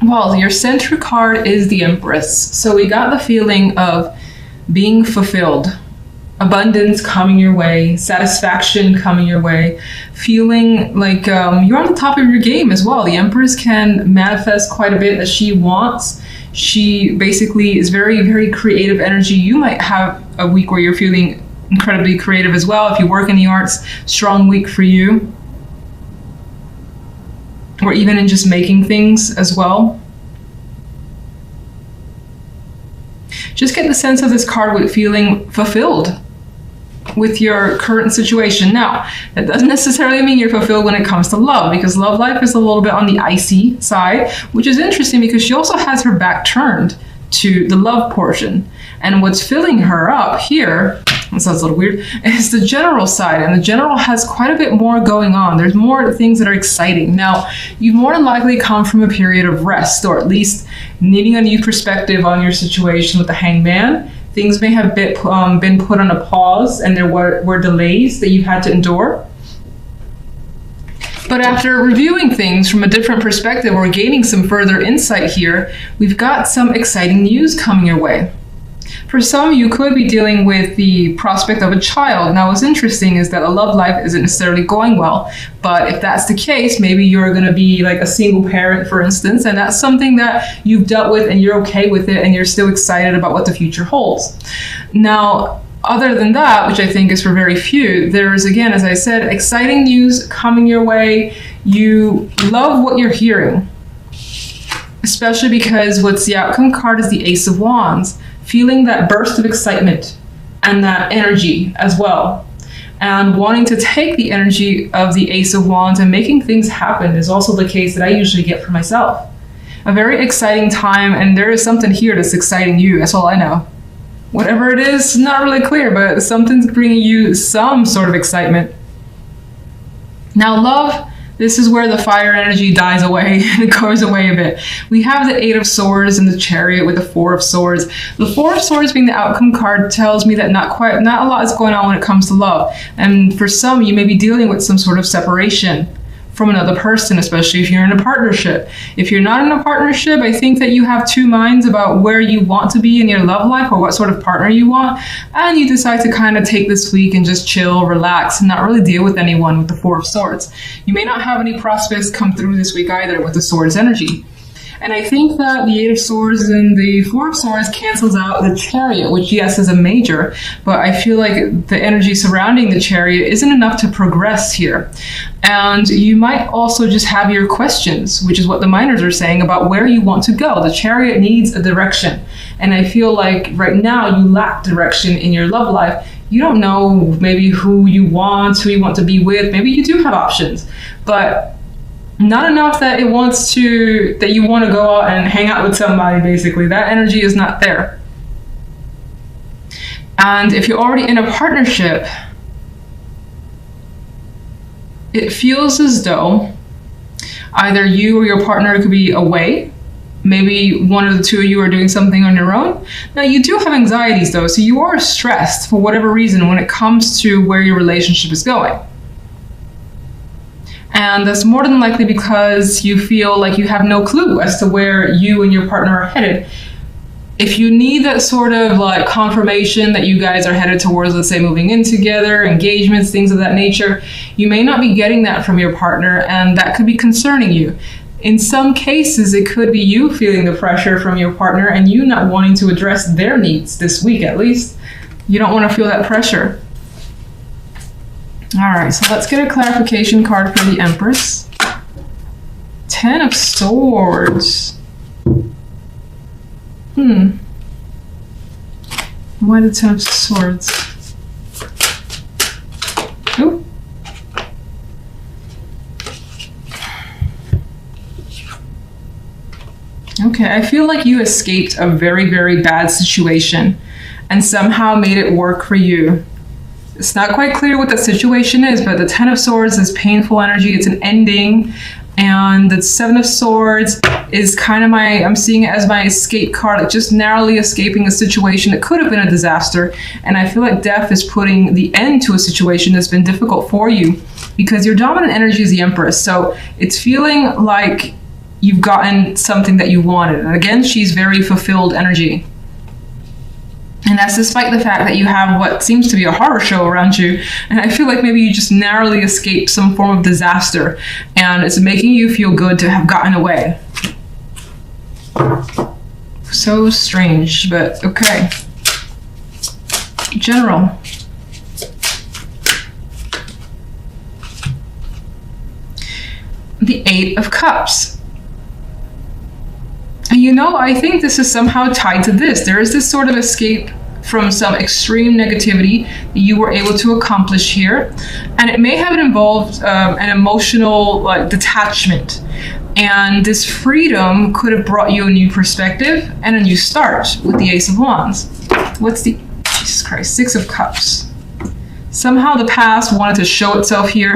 Well, your center card is the Empress. So we got the feeling of being fulfilled, abundance coming your way, satisfaction coming your way, feeling like you're on the top of your game as well. The Empress can manifest quite a bit that she wants. She basically is very, very creative energy. You might have a week where you're feeling incredibly creative as well. If you work in the arts, strong week for you. Or even in just making things as well. Just get the sense of this card with feeling fulfilled with your current situation. Now, that doesn't necessarily mean you're fulfilled when it comes to love, because love life is a little bit on the icy side, which is interesting because she also has her back turned to the love portion. And what's filling her up here, that sounds a little weird, is the general side. And the general has quite a bit more going on. There's more things that are exciting. Now, you've more than likely come from a period of rest, or at least needing a new perspective on your situation with the Hangman. Things may have been put on a pause, and there were delays that you've had to endure. But after reviewing things from a different perspective or gaining some further insight here, we've got some exciting news coming your way. For some, you could be dealing with the prospect of a child. Now, what's interesting is that a love life isn't necessarily going well. But if that's the case, maybe you're going to be like a single parent, for instance, and that's something that you've dealt with and you're okay with it and you're still excited about what the future holds. Now, other than that, which I think is for very few, there's, again, as I said, exciting news coming your way. You love what you're hearing, especially because what's the outcome card is the Ace of Wands. Feeling that burst of excitement and that energy as well. And wanting to take the energy of the Ace of Wands and making things happen is also the case that I usually get for myself. A very exciting time, and there is something here that's exciting you. That's all I know. Whatever it is, not really clear, but something's bringing you some sort of excitement. Now, love, this is where the fire energy dies away and it goes away a bit. We have the Eight of Swords and the Chariot with the Four of Swords. The Four of Swords being the outcome card tells me that not a lot is going on when it comes to love. And for some, you may be dealing with some sort of separation from another person, especially if you're in a partnership. If you're not in a partnership, I think that you have two minds about where you want to be in your love life or what sort of partner you want, and you decide to kind of take this week and just chill, relax, and not really deal with anyone with the Four of Swords. You may not have any prospects come through this week either with the Swords energy. And I think that the Eight of Swords and the Four of Swords cancels out the Chariot, which, yes, is a major, but I feel like the energy surrounding the Chariot isn't enough to progress here. And you might also just have your questions, which is what the minors are saying about where you want to go. The Chariot needs a direction. And I feel like right now you lack direction in your love life. You don't know maybe who you want to be with. Maybe you do have options, but not enough that you want to go out and hang out with somebody, basically. That energy is not there. And if you're already in a partnership, it feels as though either you or your partner could be away. Maybe one of the two of you are doing something on your own. Now, you do have anxieties, though, so you are stressed for whatever reason when it comes to where your relationship is going. And that's more than likely because you feel like you have no clue as to where you and your partner are headed. If you need that sort of like confirmation that you guys are headed towards, let's say, moving in together, engagements, things of that nature, you may not be getting that from your partner, and that could be concerning you. In some cases, it could be you feeling the pressure from your partner and you not wanting to address their needs this week, at least. You don't want to feel that pressure. All right, so let's get a clarification card for the Empress. Ten of Swords. Why the Ten of Swords? Ooh. Okay, I feel like you escaped a very, very bad situation and somehow made it work for you. It's not quite clear what that situation is, but the Ten of Swords is painful energy. It's an ending. And the Seven of Swords is kind of I'm seeing it as my escape card, like just narrowly escaping a situation that could have been a disaster. And I feel like death is putting the end to a situation that's been difficult for you because your dominant energy is the Empress. So it's feeling like you've gotten something that you wanted. And again, she's very fulfilled energy. And that's despite the fact that you have what seems to be a horror show around you. And I feel like maybe you just narrowly escaped some form of disaster. And it's making you feel good to have gotten away. So strange, but okay. General. The Eight of Cups. And you know, I think this is somehow tied to this. There is this sort of escape from some extreme negativity that you were able to accomplish here. And it may have involved an emotional detachment. And this freedom could have brought you a new perspective and a new start with the Ace of Wands. What's the, Jesus Christ, Six of Cups. Somehow the past wanted to show itself here.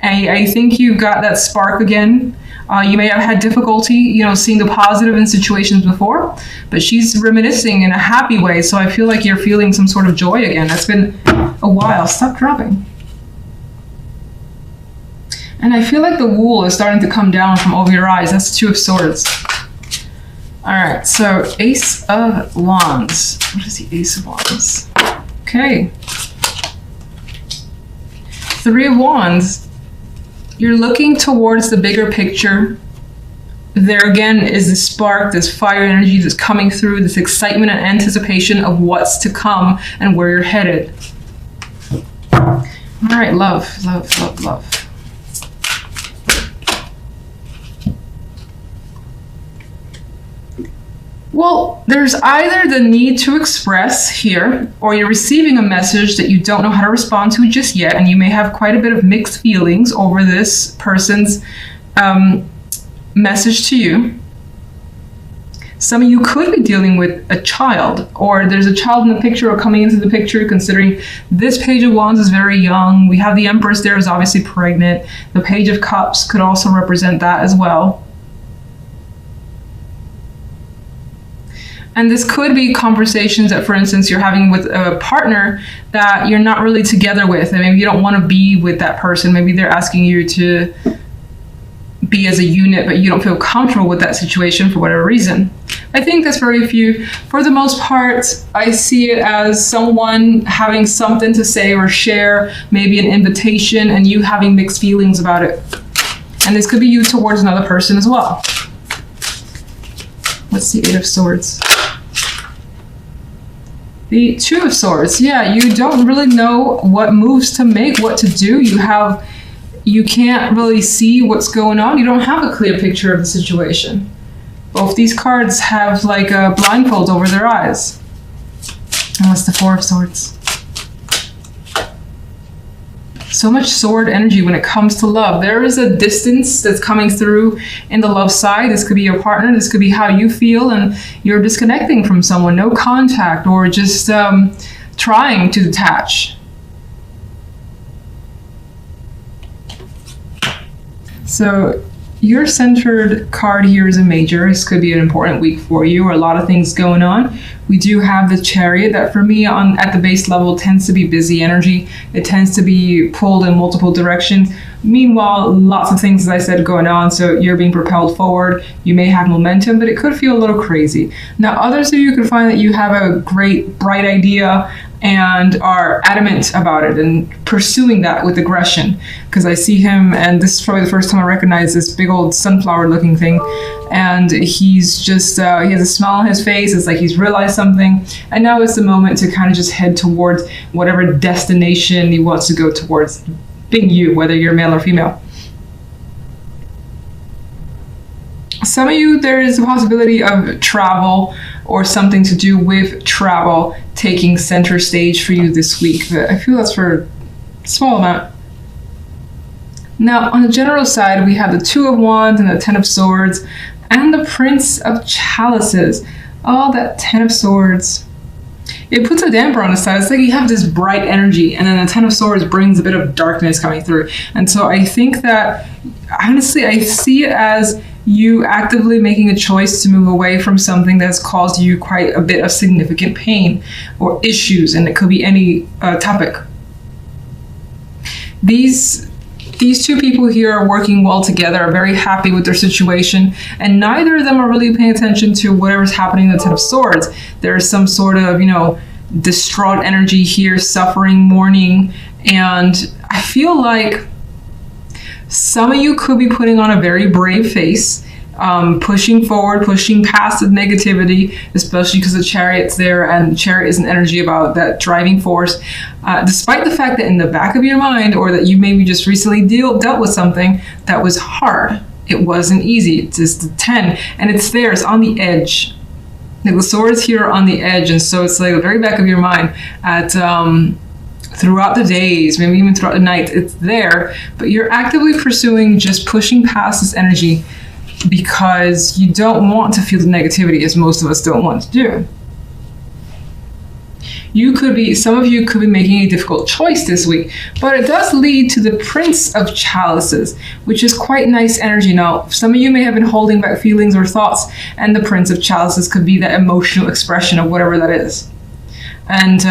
I think you got that spark again. You may have had difficulty, seeing the positive in situations before, but she's reminiscing in a happy way. So I feel like you're feeling some sort of joy again. That's been a while. Stop dropping. And I feel like the wool is starting to come down from over your eyes. That's Two of Swords. All right, so Ace of Wands. What is the Ace of Wands? Okay. Three of Wands. You're looking towards the bigger picture. There again is this spark, this fire energy that's coming through, this excitement and anticipation of what's to come and where you're headed. All right, love, love, love, love. Well, there's either the need to express here, or you're receiving a message that you don't know how to respond to just yet, and you may have quite a bit of mixed feelings over this person's message to you. Some of you could be dealing with a child, or there's a child in the picture or coming into the picture, considering this Page of Wands is very young. We have the Empress there is obviously pregnant. The Page of Cups could also represent that as well. And this could be conversations that, for instance, you're having with a partner that you're not really together with, and maybe you don't want to be with that person. Maybe they're asking you to be as a unit, but you don't feel comfortable with that situation for whatever reason. I think that's very few. For the most part, I see it as someone having something to say or share, maybe an invitation, and you having mixed feelings about it. And this could be you towards another person as well. What's the Eight of Swords? The Two of Swords. Yeah, you don't really know what moves to make, what to do. You can't really see what's going on. You don't have a clear picture of the situation. Both these cards have like a blindfold over their eyes. And what's the Four of Swords? So much sword energy when it comes to love. There is a distance that's coming through in the love side. This could be your partner. This could be how you feel, and you're disconnecting from someone. No contact, or just trying to detach. So your centered card here is a Major. This could be an important week for you, or a lot of things going on. We do have the Chariot that for me at the base level tends to be busy energy. It tends to be pulled in multiple directions. Meanwhile, lots of things, as I said, going on. So you're being propelled forward. You may have momentum, but it could feel a little crazy. Now, others of you could find that you have a great, bright idea and are adamant about it and pursuing that with aggression. Because I see him, and this is probably the first time I recognize this big old sunflower looking thing. And he's just, he has a smile on his face. It's like he's realized something. And now it's the moment to kind of just head towards whatever destination he wants to go towards, being you, whether you're male or female. Some of you, there is a possibility of travel or something to do with travel taking center stage for you this week. But I feel that's for a small amount. Now, on the general side, we have the Two of Wands and the Ten of Swords and the Prince of Chalices. Oh, that Ten of Swords. It puts a damper on the side. It's like you have this bright energy, and then the Ten of Swords brings a bit of darkness coming through. And so I think that, honestly, I see it as you actively making a choice to move away from something that's caused you quite a bit of significant pain or issues, and it could be any topic. These These two people here are working well together, are very happy with their situation, and neither of them are really paying attention to whatever's happening in the Ten of Swords. There's some sort of, distraught energy here, suffering, mourning, and I feel like some of you could be putting on a very brave face, pushing forward, pushing past the negativity, especially because the Chariot's there, and Chariot is an energy about that driving force. Despite the fact that in the back of your mind, or that you maybe just recently dealt with something that was hard. It wasn't easy. It's just the 10, and it's there. It's on the edge. Like the Swords here are on the edge, and so it's like the very back of your mind at throughout the days, maybe even throughout the night. It's there, but you're actively pursuing just pushing past this energy, because you don't want to feel the negativity, as most of us don't want to do. Some of you could be making a difficult choice this week, but it does lead to the Prince of Chalices, which is quite nice energy. Now, some of you may have been holding back feelings or thoughts, and the Prince of Chalices could be that emotional expression of whatever that is. And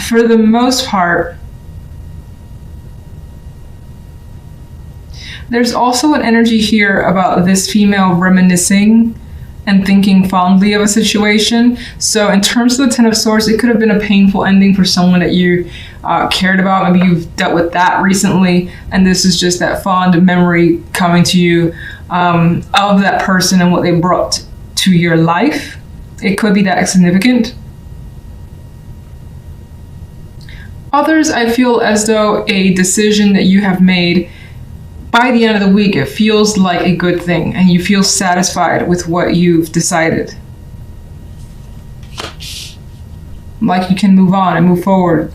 for the most part, there's also an energy here about this female reminiscing and thinking fondly of a situation. So in terms of the Ten of Swords, it could have been a painful ending for someone that you cared about. Maybe you've dealt with that recently, and this is just that fond memory coming to you of that person and what they brought to your life. It could be that significant. Others, I feel as though a decision that you have made, by the end of the week, it feels like a good thing, and you feel satisfied with what you've decided. Like you can move on and move forward.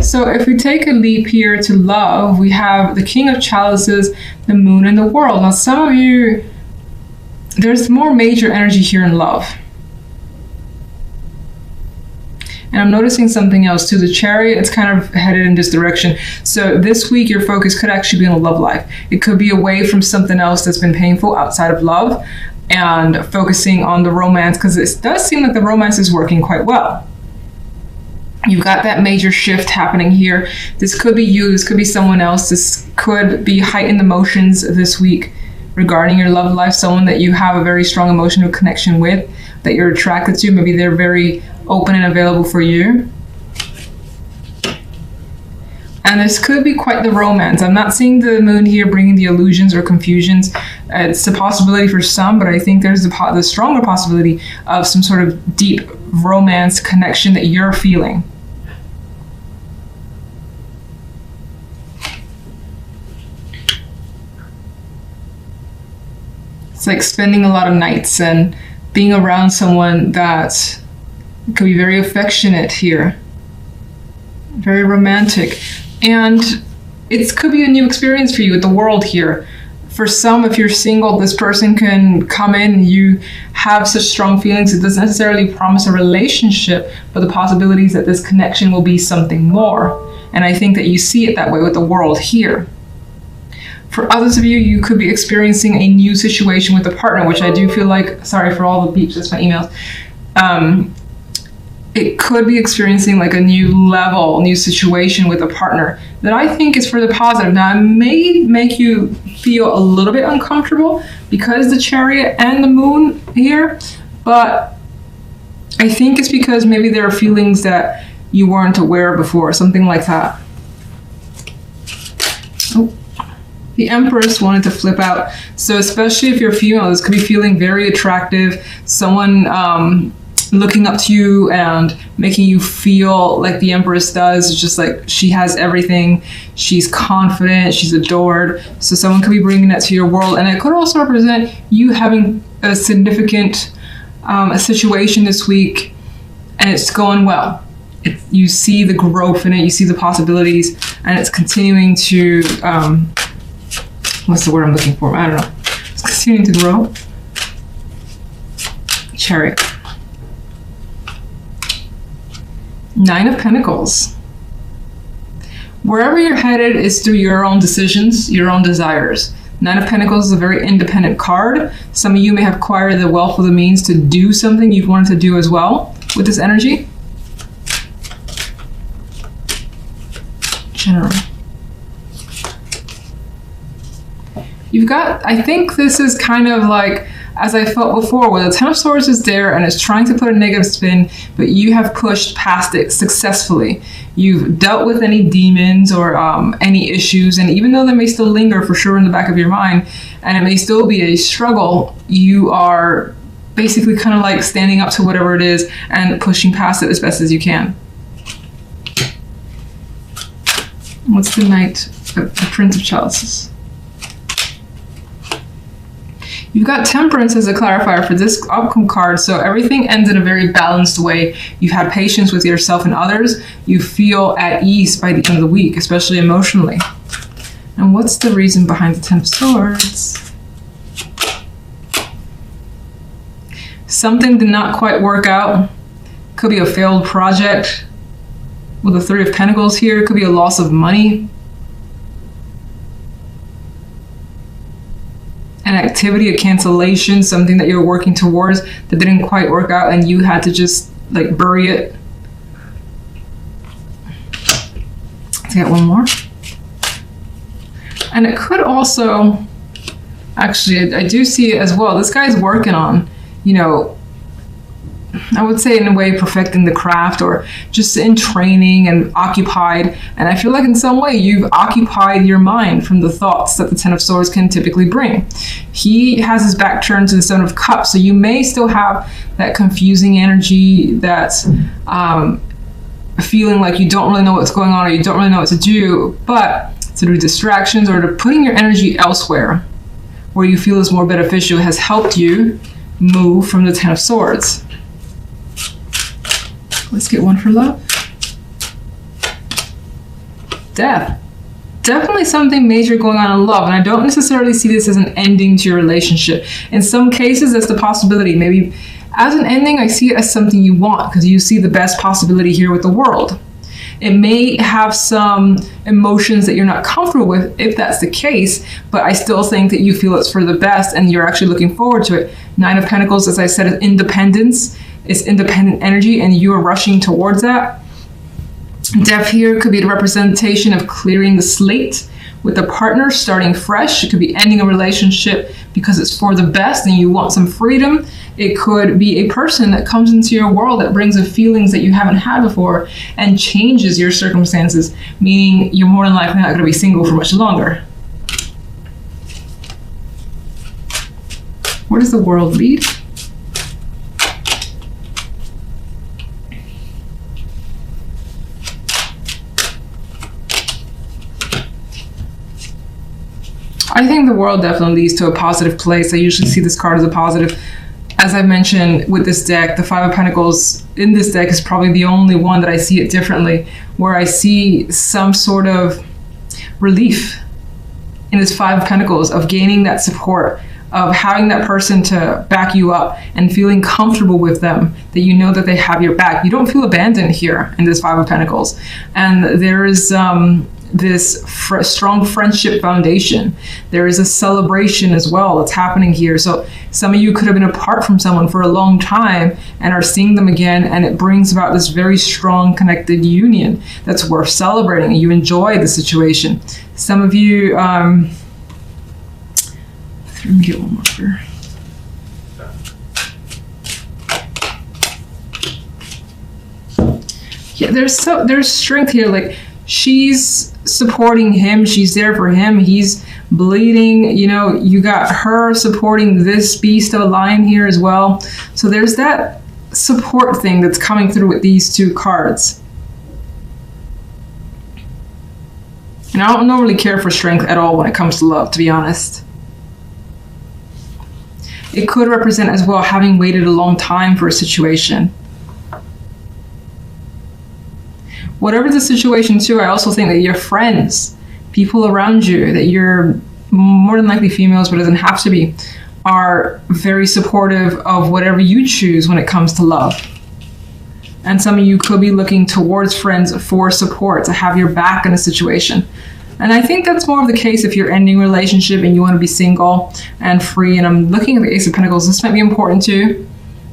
So if we take a leap here to love, we have the King of Chalices, the Moon, and the World. Now, some of you, there's more major energy here in love. And I'm noticing something else too. The Chariot, it's kind of headed in this direction. So this week, your focus could actually be on the love life. It could be away from something else that's been painful outside of love, and focusing on the romance, because it does seem like the romance is working quite well. You've got that major shift happening here. This could be you, this could be someone else. This could be heightened emotions this week regarding your love life, someone that you have a very strong emotional connection with, that you're attracted to. Maybe they're very open and available for you. And this could be quite the romance. I'm not seeing the Moon here bringing the illusions or confusions. It's a possibility for some, but I think there's the stronger possibility of some sort of deep romance connection that you're feeling. It's like spending a lot of nights and being around someone that could be very affectionate here, very romantic. And it could be a new experience for you with the World here. For some, if you're single, this person can come in, you have such strong feelings. It doesn't necessarily promise a relationship, but the possibilities that this connection will be something more. And I think that you see it that way with the World here. For others of you, you could be experiencing a new situation with a partner, which I do feel like, sorry for all the beeps, that's my emails. It could be experiencing like a new level, new situation with a partner that I think is for the positive. Now, it may make you feel a little bit uncomfortable because the Chariot and the Moon here, but I think it's because maybe there are feelings that you weren't aware of before, something like that. Oh. The Empress wanted to flip out. So especially if you're female, this could be feeling very attractive. Someone looking up to you and making you feel like the Empress does. It's just like she has everything. She's confident. She's adored. So someone could be bringing that to your world. And it could also represent you having a significant a situation this week, and it's going well. You see the growth in it. You see the possibilities, and it's continuing to... what's the word I'm looking for? I don't know. It's continuing to grow. Chariot. Nine of Pentacles. Wherever you're headed is through your own decisions, your own desires. Nine of Pentacles is a very independent card. Some of you may have acquired the wealth or the means to do something you've wanted to do as well with this energy. General. You've got, I think this is kind of like, as I felt before, where the Ten of Swords is there and is trying to put a negative spin, but you have pushed past it successfully. You've dealt with any demons or any issues, and even though they may still linger for sure in the back of your mind, and it may still be a struggle, you are basically kind of like standing up to whatever it is and pushing past it as best as you can. What's the Knight, the Prince of Chalices? You've got Temperance as a clarifier for this outcome card, so everything ends in a very balanced way. You've had patience with yourself and others. You feel at ease by the end of the week, especially emotionally. And what's the reason behind the Ten of Swords? Something did not quite work out. Could be a failed project. With the Three of Pentacles here, it could be a loss of money. An activity, a cancellation, something that you were working towards that didn't quite work out and you had to just like bury it. Let's get one more. And it could also, actually, I do see it as well. This guy's working on, you know, I would say in a way perfecting the craft or just in training and occupied. And I feel like in some way you've occupied your mind from the thoughts that the Ten of Swords can typically bring. He has his back turned to the Seven of Cups. So you may still have that confusing energy, that's feeling like you don't really know what's going on or you don't really know what to do, but through distractions or to putting your energy elsewhere where you feel is more beneficial has helped you move from the Ten of Swords. Let's get one for love. Death. Definitely something major going on in love, and I don't necessarily see this as an ending to your relationship. In some cases, that's the possibility. Maybe as an ending, I see it as something you want because you see the best possibility here with the World. It may have some emotions that you're not comfortable with if that's the case, but I still think that you feel it's for the best and you're actually looking forward to it. Nine of Pentacles, as I said, is independence. It's independent energy and you are rushing towards that. Death here could be the representation of clearing the slate with a partner, starting fresh. It could be ending a relationship because it's for the best and you want some freedom. It could be a person that comes into your world that brings the feelings that you haven't had before and changes your circumstances, meaning you're more than likely not going to be single for much longer. Where does the World lead? I think the World definitely leads to a positive place. I usually see this card as a positive. As I mentioned with this deck, the Five of Pentacles in this deck is probably the only one that I see it differently, where I see some sort of relief in this Five of Pentacles of gaining that support, of having that person to back you up and feeling comfortable with them, that you know that they have your back. You don't feel abandoned here in this Five of Pentacles. And there is this strong friendship foundation. There is a celebration as well that's happening here. So some of you could have been apart from someone for a long time and are seeing them again, and it brings about this very strong connected union that's worth celebrating, and you enjoy the situation. Some of you, let me get one more here. Yeah, there's strength here. Like, she's supporting him, she's there for him, he's bleeding, you know, you got her supporting this beast of a lion here as well. So there's that support thing that's coming through with these two cards. And I don't normally care for strength at all when it comes to love, to be honest. It could represent as well having waited a long time for a situation. Whatever the situation too, I also think that your friends, people around you, that you're more than likely females, but it doesn't have to be, are very supportive of whatever you choose when it comes to love. And some of you could be looking towards friends for support, to have your back in a situation. And I think that's more of the case if you're ending a relationship and you want to be single and free. And I'm looking at the Ace of Pentacles. This might be important too.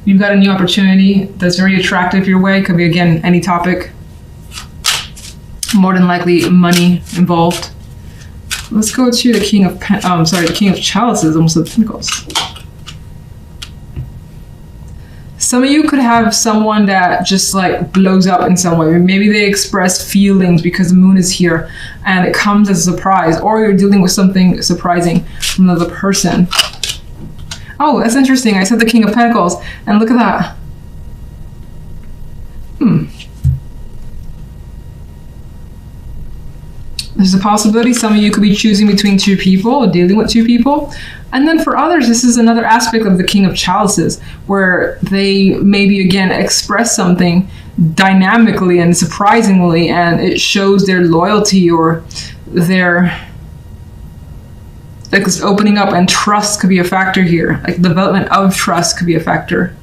You've got a new opportunity that's very attractive your way. Could be, again, any topic. More than likely money involved. Let's go to the King of the King of Chalices, almost the Pentacles. Some of you could have someone that just like blows up in some way. Maybe they express feelings because the moon is here and it comes as a surprise, or you're dealing with something surprising from another person. Oh, that's interesting. I said the King of Pentacles, and look at that. There's a possibility some of you could be choosing between two people or dealing with two people. And then for others, this is another aspect of the King of Chalices, where they maybe again express something dynamically and surprisingly, and it shows their loyalty or their like this opening up, and trust could be a factor here. Like development of trust could be a factor.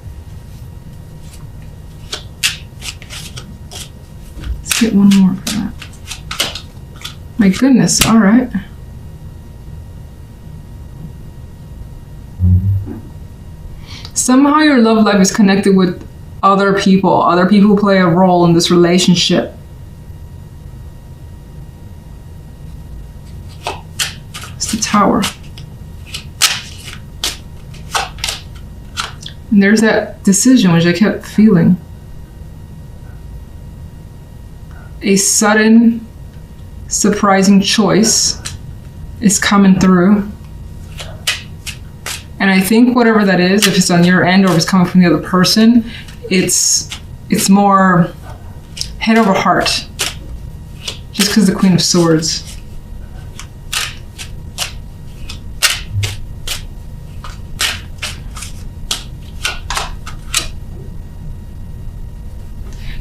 Let's get one more for that. My goodness, all right. Somehow your love life is connected with other people. Other people play a role in this relationship. It's the Tower. And there's that decision which I kept feeling. A sudden, surprising choice is coming through. And I think whatever that is, if it's on your end or if it's coming from the other person, it's more head over heart. Just because the Queen of Swords.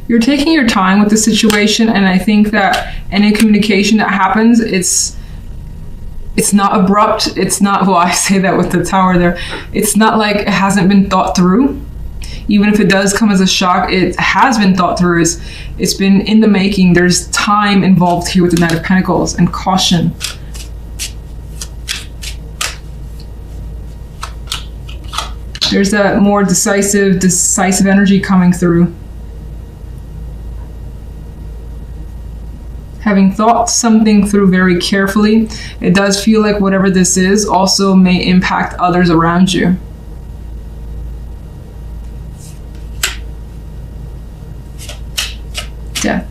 You're taking your time with the situation, and I think that any communication that happens, it's not abrupt. It's not, well, I say that with the Tower there. It's not like it hasn't been thought through. Even if it does come as a shock, it has been thought through. It's been in the making. There's time involved here with the Knight of Pentacles and caution. There's that more decisive energy coming through. Having thought something through very carefully, it does feel like whatever this is also may impact others around you. Death.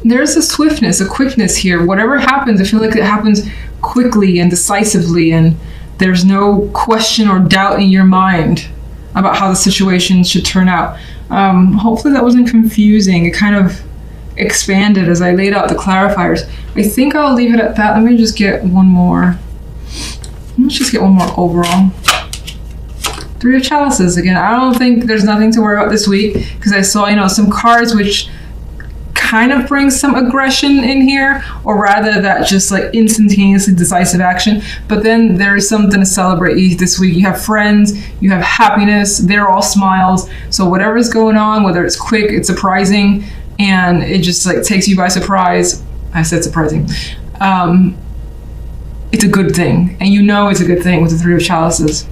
There's a swiftness, a quickness here. Whatever happens, I feel like it happens quickly and decisively, and there's no question or doubt in your mind about how the situation should turn out. Hopefully that wasn't confusing. It kind of expanded as I laid out the clarifiers. I think I'll leave it at that. Let me just get one more. Let's just get one more overall. Three of Chalices again. I don't think there's nothing to worry about this week, because I saw, some cards which kind of brings some aggression in here, or rather that just like instantaneously decisive action. But then there is something to celebrate this week. You have friends, you have happiness, they're all smiles. So whatever's going on, whether it's quick, it's surprising, and it just like takes you by surprise. I said surprising. It's a good thing, and it's a good thing with the Three of Chalices.